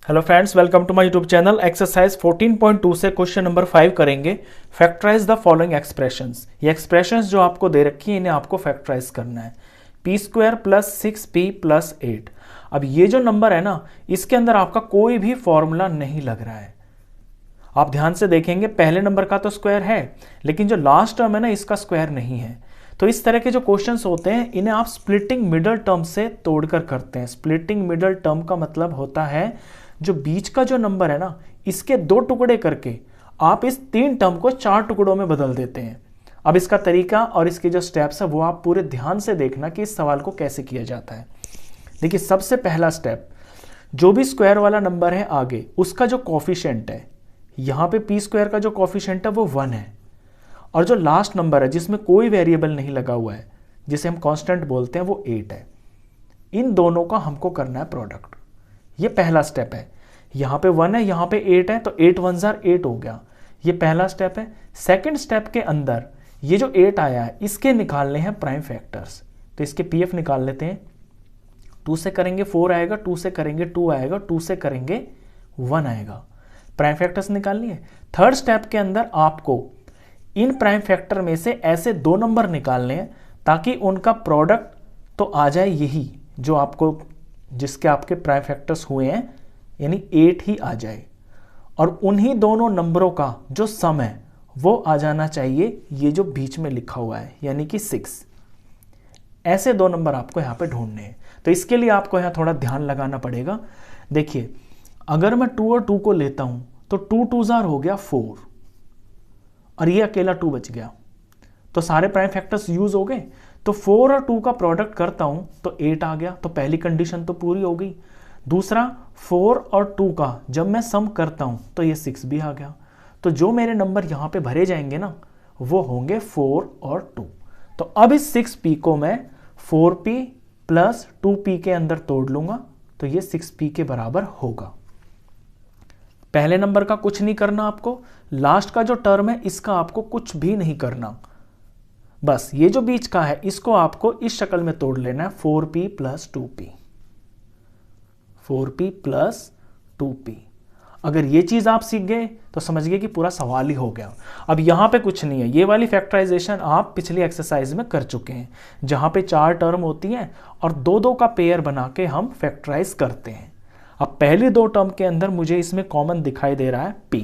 Hello friends, welcome to my YouTube channel. Exercise 14.2 से question number 5 करेंगे। Factorise the following expressions. ये expressions जो आपको दे रखी है इन्हें आपको फैक्टराइज करना है। P square plus 6p plus 8। अब ये जो नंबर है ना, इसके अंदर आपका कोई भी फॉर्मूला नहीं लग रहा है। आप ध्यान से देखेंगे, पहले नंबर का तो स्क्वायर है, लेकिन जो लास्ट टर्म है ना, इसका स्क्वायर नहीं है। तो इस तरह के जो क्वेश्चंस होते हैं इन्हें आप स्प्लिटिंग मिडल टर्म से तोड़कर करते हैं। स्प्लिटिंग मिडल टर्म का मतलब होता है जो बीच का जो नंबर है ना, इसके 2 टुकड़े करके आप इस 3 टर्म को 4 टुकड़ों में बदल देते हैं। अब इसका तरीका और इसके जो स्टेप्स है वो आप पूरे ध्यान से देखना कि इस सवाल को कैसे किया जाता है। देखिए, सबसे पहला स्टेप, जो भी स्क्वायर वाला नंबर है आगे उसका जो कॉफिशिएंट है, यहां पे पी स्क्वायर का जो कॉफिशिएंट है वो 1 है, और जो लास्ट नंबर है जिसमें कोई वेरिएबल नहीं लगा हुआ है, जिसे हम कांस्टेंट बोलते हैं, वो 8 है। इन दोनों का हमको करना है प्रोडक्ट। ये पहला स्टेप है। यहां पे 1 है, यहां पे 8 है, तो 8 1 जार 8 हो गया। ये पहला स्टेप है। सेकंड स्टेप के अंदर ये जो 8 आया है इसके निकालने हैं प्राइम फैक्टर्स। तो इसके पीएफ निकाल लेते हैं। 2 से करेंगे 4 आएगा, 2 से करेंगे 2 आएगा, 2 से करेंगे 1 आएगा। प्राइम फैक्टर्स निकाल लिए। थर्ड स्टेप के अंदर आपको इन प्राइम फैक्टर में से ऐसे 2 नंबर निकालने हैं ताकि उनका प्रोडक्ट तो आ जाए यही जो आपको, जिसके आपके प्राइम फैक्टर्स हुए हैं, यानी 8 ही आ जाए, और उन्हीं दोनों नंबरों का जो सम है वो आ जाना चाहिए ये जो बीच में लिखा हुआ है, यानी कि 6। ऐसे 2 नंबर आपको यहां पे ढूंढने हैं। तो इसके लिए आपको यहां थोड़ा ध्यान लगाना पड़ेगा। देखिए, अगर मैं 2 और 2 को लेता हूं तो 2 2 जार हो गया 4, और ये अकेला 2 बच गया, तो सारे प्राइम फैक्टर्स यूज हो गए। तो 4 और 2 का प्रोडक्ट करता हूं तो 8 आ गया, तो पहली कंडीशन तो पूरी हो गई। दूसरा, 4 और 2 का जब मैं सम करता हूं तो ये 6 भी आ गया। तो जो मेरे नंबर यहां पे भरे जाएंगे ना, वो होंगे 4 और 2। तो अब इस 6p को मैं 4p प्लस 2p के अंदर तोड़ लूंगा, तो ये 6p के बराबर होगा। पहले नंबर का कुछ नहीं करना आपको, लास्ट का जो टर्म है इसका आपको कुछ भी नहीं करना, बस ये जो बीच का है इसको आपको इस शक्ल में तोड़ लेना है, 4p plus 2p, 4p plus 2p। अगर ये चीज आप सीख गए तो समझिए कि पूरा सवाल ही हो गया। अब यहां पे कुछ नहीं है, ये वाली फैक्टराइजेशन आप पिछली एक्सरसाइज में कर चुके हैं, जहां पे 4 टर्म होती हैं और 2-2 का पेयर बना के हम फैक्टराइज करते हैं। अब पहली 2 टर्म के अंदर मुझे इसमें कॉमन दिखाई दे रहा है p,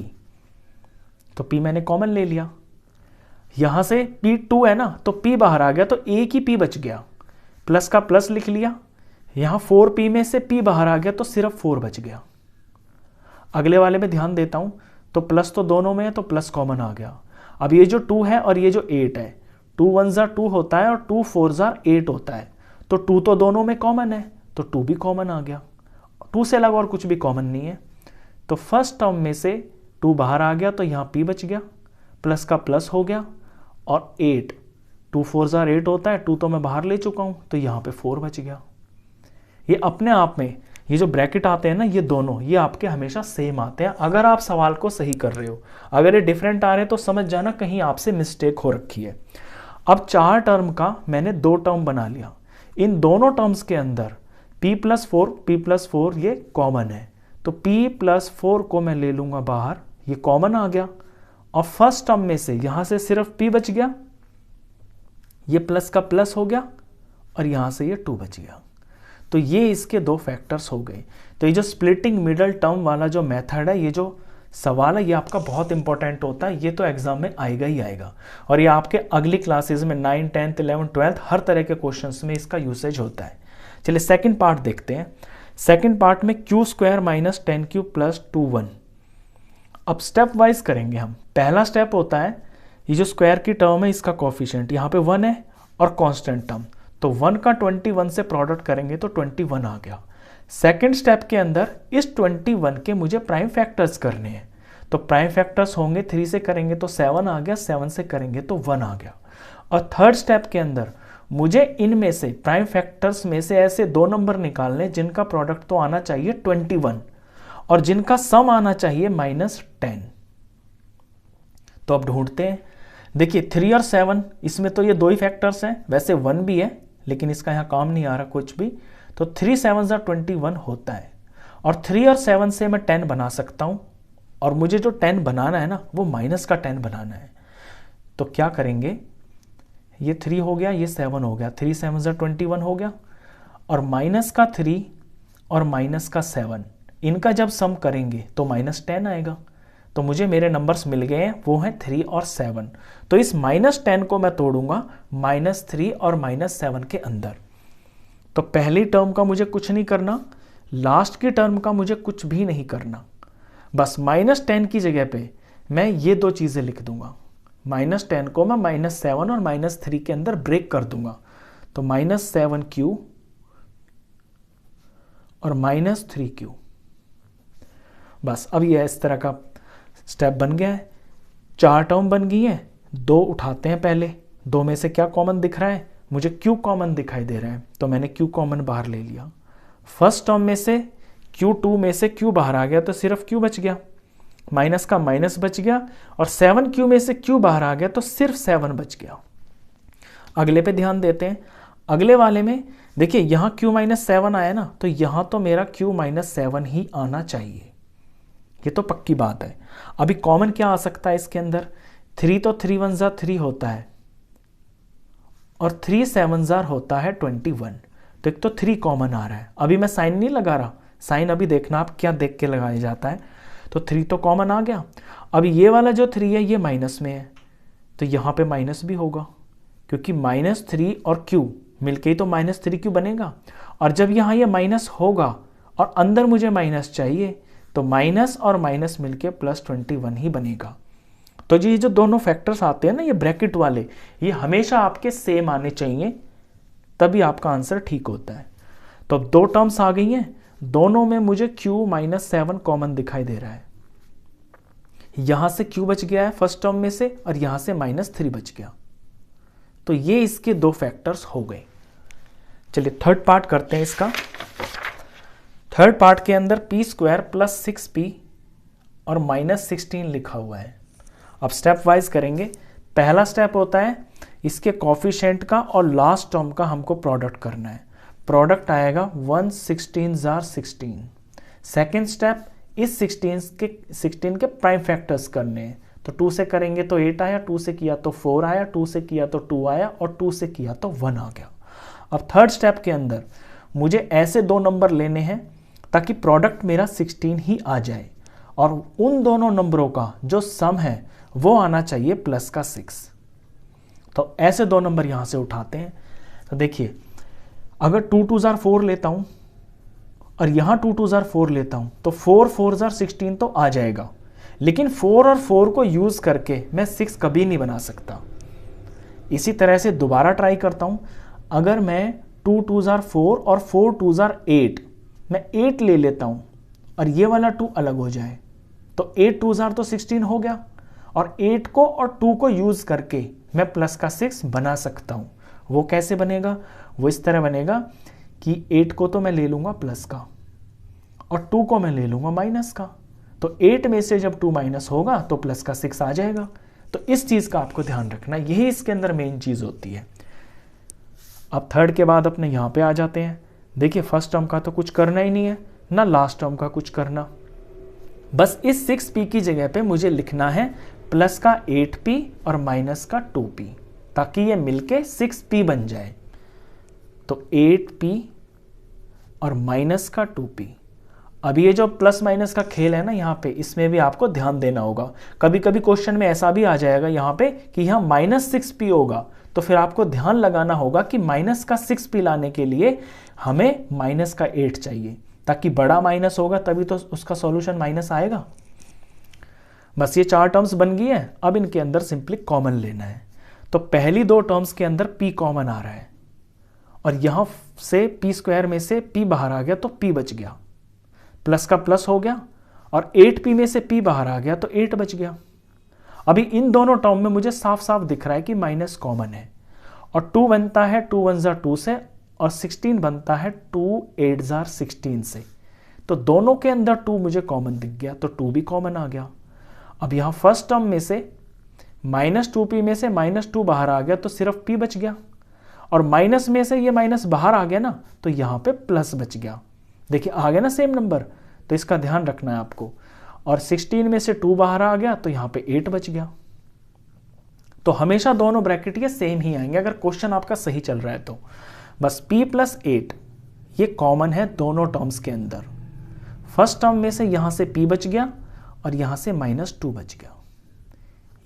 तो p मैंने कॉमन ले लिया। यहां से p2 है ना, तो p बाहर आ गया, तो एक ही p बच गया, प्लस का प्लस लिख लिया। यहां 4p में से p बाहर आ गया तो सिर्फ 4 बच गया। अगले वाले में ध्यान देता हूं तो प्लस तो दोनों में है, तो प्लस कॉमन आ गया। अब ये जो 2 है और ये जो 8 है, 2 1 जार 2 होता है और 2 4 जार 8 होता है, तो 2 तो दोनों में कॉमन है, तो 2 भी कॉमन आ गया। 2 से अलग और कुछ भी कॉमन नहीं है। तो फर्स्ट टर्म में से 2 बाहर आ गया, तो यहां p बच गया, प्लस का प्लस हो गया, और 8, 2 4 जार 8 होता है, 2 तो मैं बाहर ले चुका हूं, तो यहां पे 4 बच गया। ये अपने आप में ये जो ब्रैकेट आते हैं ना, ये दोनों ये आपके हमेशा सेम आते हैं अगर आप सवाल को सही कर रहे हो। अगर ये डिफरेंट आ रहे हैं तो समझ जाना कहीं आपसे मिस्टेक हो रखी है। अब 4 टर्म का मैंने 2 टर्म बना लिया। इन दोनों टर्म्स के अंदर p प्लस 4 ये कॉमन है, तो p प्लस 4 को मैं ले लूंगा बाहर, ये कॉमन आ गया। और फर्स्ट टर्म में से यहां से सिर्फ p बच गया, ये प्लस का प्लस हो गया, और यहां से ये 2 बच गया। तो ये इसके 2 फैक्टर्स हो गए। तो ये जो स्प्लिटिंग मिडल टर्म वाला जो मेथड है, ये जो सवाल है, ये आपका बहुत इंपॉर्टेंट होता है। ये तो एग्जाम में आएगा ही आएगा, और ये आपके अगली क्लासेस में 9, 10, 11, 12 हर तरह के क्वेश्चंस में इसका यूसेज होता है। चलिए सेकंड पार्ट देखते हैं। सेकंड पार्ट में Q square minus 10q plus 21। अब स्टेप वाइज करेंगे हम। पहला स्टेप होता है, ये जो स्क्वायर की टर्म है इसका कॉफिशिएंट यहाँ पे 1 है और कांस्टेंट टर्म, तो 1 का 21 से प्रोडक्ट करेंगे तो 21 आ गया। सेकंड स्टेप के अंदर इस 21 के मुझे प्राइम फैक्टर्स करने हैं, तो प्राइम फैक्टर्स होंगे, 3 से करेंगे तो 7 आ गया, 7 से करेंगे तो 1 आ गया। और थर्ड स्टेप के अंदर मुझे इनमें से प्राइम फैक्टर्स में से ऐसे 2 नंबर निकालने जिनका प्रोडक्ट तो आना चाहिए 21 और जिनका सम आना चाहिए -10। तो अब ढूंढते हैं। देखिए 3 और 7, इसमें तो ये 2 ही फैक्टर्स हैं, वैसे 1 भी है लेकिन इसका यहां काम नहीं आ रहा कुछ भी, तो 3 7 21 होता है। और 3 और 7 से मैं 10 बना सकता हूँ, और मुझे जो 10 बनाना है ना वो माइनस का 10 बनाना है। तो क्या करेंगे, ये 3 हो गया, ये 7 हो गया, 3 7 21 हो गया, और माइनस का 3 और माइनस का 7 इनका जब सम करेंगे तो -10 आएगा। तो मुझे मेरे नंबर्स मिल गए हैं, वो हैं 3 और 7। तो इस -10 को मैं तोड़ूंगा -3 और -7 के अंदर। तो पहली टर्म का मुझे कुछ नहीं करना, लास्ट की टर्म का मुझे कुछ भी नहीं करना, बस -10 की जगह पे मैं ये दो चीज़ें लिख दूंगा। -10 को मैं -7 और -3 के अंदर ब्रेक कर दूंगा। तो -7q और -3q। बस अब ये इस तरह का स्टेप बन गया है। 4 टर्म बन गई है, 2 उठाते हैं पहले। 2 में से क्या कॉमन दिख रहा है, मुझे q कॉमन दिखाई दे रहा है, तो मैंने q कॉमन बाहर ले लिया। फर्स्ट टर्म में से q2 में से q बाहर आ गया तो सिर्फ q बच गया, माइनस का माइनस बच गया, और 7q में से q बाहर आ गया तो सिर्फ 7 बच गया। अगले पे ध्यान देते हैं। अगले वाले में देखिए यहाँ q-7 आया ना, तो यहाँ तो मेरा q-7 ही आना चाहिए, ये तो पक्की बात है। अभी कॉमन क्या आ सकता है इसके अंदर, 3 तो 3 1 3 होता है, और 3 7 होता है 21। तो एक तो 3 कॉमन आ रहा है। अभी मैं साइन नहीं लगा रहा, साइन अभी देखना आप क्या देख के लगाया जाता है। तो 3 तो कॉमन आ गया। अभी ये वाला जो 3 है ये माइनस में है, तो यहाँ पे माइनस भी होगा, क्योंकि -3 और q मिलके ही तो -3q बनेगा। और जब यहाँ ये माइनस होगा और अंदर मुझे माइनस चाहिए, तो माइनस और माइनस मिलके +21 ही बनेगा। तो ये जो दोनों फैक्टर्स आते हैं ना, ये ब्रैकेट वाले, ये हमेशा आपके सेम आने चाहिए, तभी आपका आंसर ठीक होता है। तो अब 2 टर्म्स आ गई हैं, दोनों में मुझे q-7 कॉमन दिखाई दे रहा है। यहां से q बच गया है फर्स्ट टर्म में से, और यहां से -3 बच गया। तो ये इसके 2 फैक्टर्स हो गए। चलिए थर्ड पार्ट करते हैं इसका। थर्ड पार्ट के अंदर p² + 6p और -16 लिखा हुआ है। अब स्टेप वाइज करेंगे। पहला स्टेप होता है इसके कॉफिशिएंट का और लास्ट टर्म का हमको प्रोडक्ट करना है। प्रोडक्ट आएगा 1 16 जार 16। सेकेंड स्टेप इस 16 के प्राइम फैक्टर्स करने हैं। तो 2 से करेंगे तो 8 आया, 2 से किया तो 4 आया, 2 से किया तो 2 आया, और 2 से किया तो 1 आ गया। अब थर्ड स्टेप के अंदर मुझे ऐसे 2 नंबर लेने हैं ताकि प्रोडक्ट मेरा 16 ही आ जाए, और उन दोनों नंबरों का जो सम है वो आना चाहिए +6। तो ऐसे 2 नंबर यहां से उठाते हैं। तो देखिए अगर 2 2 जार 4 लेता हूं और यहां 2 2 जार 4 लेता हूं, तो 4 4 जार 16 तो आ जाएगा, लेकिन 4 और 4 को यूज करके मैं 6 कभी नहीं बना सकता। इसी तरह से दोबारा ट्राई करता हूं। अगर मैं 2 2 जार 4 और 4 2 जार 8, मैं 8 ले लेता हूं और ये वाला 2 अलग हो जाए, तो 8 2 जार तो 16 हो गया, और 8 को और 2 को यूज करके मैं +6 बना सकता हूं। वो कैसे बनेगा, वो इस तरह बनेगा कि 8 को तो मैं ले लूंगा प्लस का, और 2 को मैं ले लूंगा माइनस का। तो 8 में से जब 2 माइनस होगा तो +6 आ जाएगा। तो इस चीज का आपको ध्यान रखना, यही इसके अंदर मेन चीज होती है। अब थर्ड के बाद अपने यहां पे आ जाते हैं। देखिए फर्स्ट टर्म का तो कुछ करना ही नहीं है, ना लास्ट टर्म का कुछ करना, बस इस 6p की जगह पे मुझे लिखना है प्लस का 8p और माइनस का 2p, ताकि ये मिलके 6p बन जाए। तो 8p और माइनस का 2p। अब ये जो प्लस माइनस का खेल है ना यहाँ पे, इसमें भी आपको ध्यान देना होगा। कभी कभी क्वेश्चन में ऐसा भी आ जाएगा यहाँ पे कि यहाँ -6p होगा, तो फिर आपको ध्यान लगाना होगा कि माइनस का 6p लाने के लिए हमें माइनस का 8 चाहिए, ताकि बड़ा माइनस होगा तभी तो उसका सॉल्यूशन माइनस आएगा। बस ये 4 टर्म्स बन गई है। अब इनके अंदर सिंपली कॉमन लेना है। तो पहली 2 टर्म्स के अंदर p कॉमन आ रहा है, और यहां से p² में से p बाहर आ गया तो p बच गया, प्लस का प्लस हो गया, और 8p में से p बाहर आ गया तो 8 बच गया। अभी इन दोनों टर्म में मुझे साफ साफ दिख रहा है कि माइनस कॉमन है, और 2 बनता है 2 1 जार 2 से, और 16 बनता है 2 8 जार 16 से। तो दोनों के अंदर 2 मुझे कॉमन दिख गया, तो 2 भी कॉमन आ गया। अब यहां फर्स्ट टर्म में से -2p में से -2 बाहर आ गया तो सिर्फ p बच गया, और माइनस में से ये माइनस बाहर आ गया ना, तो यहां पे प्लस बच गया। देखिए आ गया ना सेम नंबर। तो इसका ध्यान रखना है आपको। और 16 में से 2 बाहर आ गया तो यहाँ पे 8 बच गया। तो हमेशा दोनों ब्रैकेट ये सेम ही आएंगे अगर क्वेश्चन आपका सही चल रहा है तो। बस p + 8 ये कॉमन है दोनों टर्म्स के अंदर। फर्स्ट टर्म में से यहाँ से p बच गया और यहाँ से -2 बच गया।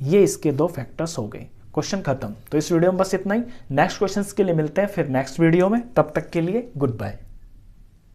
ये इसके 2 फैक्टर्स हो गए। क्वेश्चन खत्म। तो इस वीडियो में बस इतना ही। नेक्स्ट क्वेश्चंस के लिए मिलते हैं फिर नेक्स्ट वीडियो में। तब तक के लिए गुड बाय।